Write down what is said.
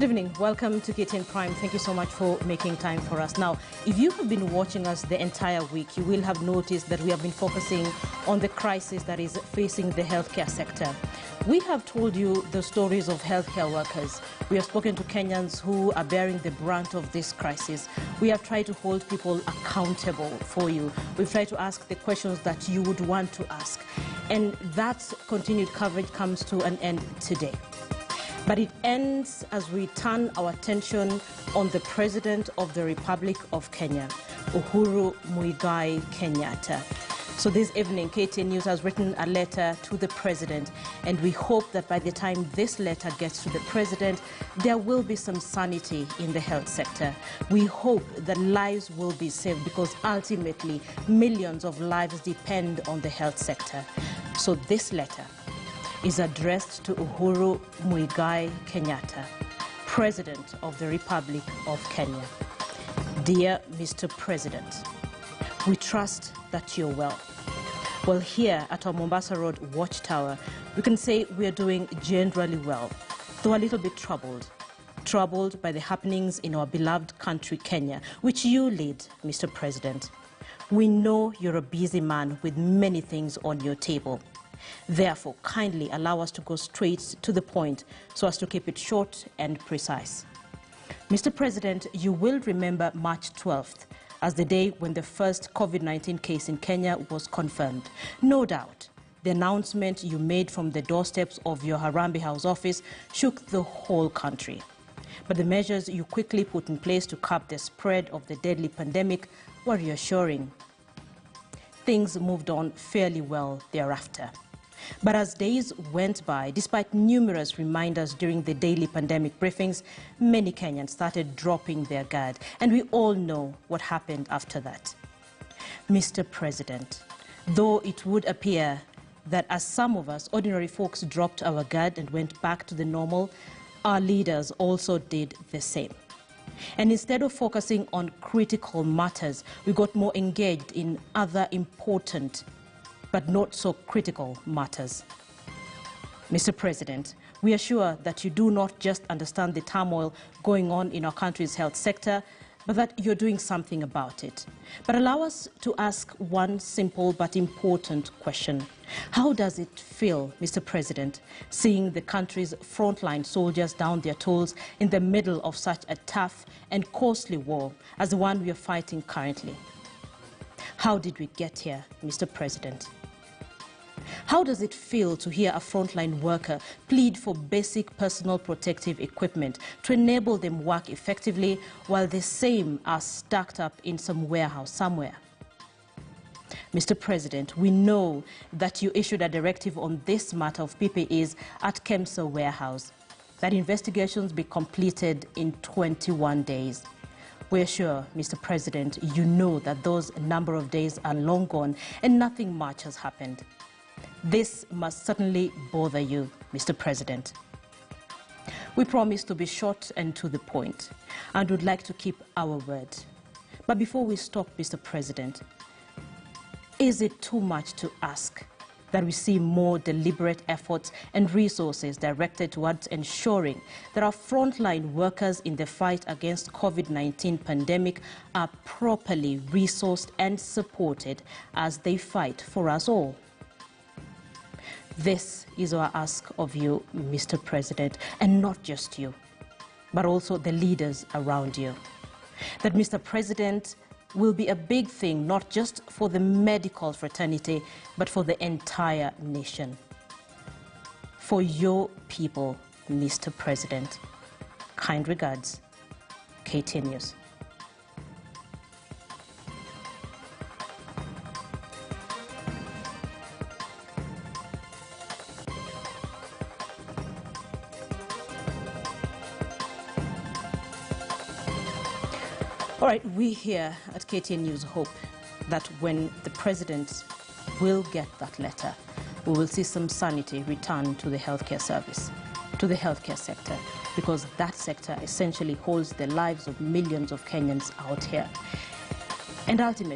Good evening. Welcome to KTN Prime. Thank you so much for making time for us. Now, if you have been watching us the entire week, you will have noticed that we have been focusing on the crisis that is facing the healthcare sector. We have told you the stories of healthcare workers. We have spoken to Kenyans who are bearing the brunt of this crisis. We have tried to hold people accountable for you. We've tried to ask the questions that you would want to ask. And that continued coverage comes to an end today. But it ends as we turn our attention on the President of the Republic of Kenya, Uhuru Kenyatta. So this evening, KTN News has written a letter to the President, and we hope that by the time this letter gets to the President, there will be some sanity in the health sector. We hope that lives will be saved because ultimately millions of lives depend on the health sector. So this letter is addressed to Uhuru Kenyatta, President of the Republic of Kenya. Dear Mr. President, we trust that you're well. Well, here at our Mombasa Road watchtower, we can say we are doing generally well, though a little bit troubled by the happenings in our beloved country, Kenya, which you lead, Mr. President. We know you're a busy man with many things on your table. Therefore, kindly allow us to go straight to the point so as to keep it short and precise. Mr. President, you will remember March 12th as the day when the first COVID-19 case in Kenya was confirmed. No doubt, the announcement you made from the doorsteps of your Harambee House office shook the whole country. But the measures you quickly put in place to curb the spread of the deadly pandemic were reassuring. Things moved on fairly well thereafter. But as days went by, despite numerous reminders during the daily pandemic briefings, many Kenyans started dropping their guard, and we all know what happened after that. Mr. President, though it would appear that as some of us, ordinary folks, dropped our guard and went back to the normal, our leaders also did the same. And instead of focusing on critical matters, we got more engaged in other important but not so critical matters. Mr. President, we are sure that you do not just understand the turmoil going on in our country's health sector, but that you're doing something about it. But allow us to ask one simple but important question. How does it feel, Mr. President, seeing the country's frontline soldiers down their tools in the middle of such a tough and costly war as the one we are fighting currently? How did we get here, Mr. President? How does it feel to hear a frontline worker plead for basic personal protective equipment to enable them work effectively while the same are stacked up in some warehouse somewhere? Mr. President, we know that you issued a directive on this matter of PPEs at KEMSA warehouse, that investigations be completed in 21 days. We're sure, Mr. President, you know that those number of days are long gone and nothing much has happened. This must certainly bother you, Mr. President. We promise to be short and to the point, and would like to keep our word. But before we stop, Mr. President, is it too much to ask that we see more deliberate efforts and resources directed towards ensuring that our frontline workers in the fight against COVID-19 pandemic are properly resourced and supported as they fight for us all? This is our ask of you, Mr. President, and not just you, but also the leaders around you. That, Mr. President, will be a big thing, not just for the medical fraternity, but for the entire nation. For your people, Mr. President. Kind regards, KTN News. All right, we here at KTN News hope that when the President will get that letter, we will see some sanity return to the healthcare service, to the healthcare sector, because that sector essentially holds the lives of millions of Kenyans out here. And ultimately,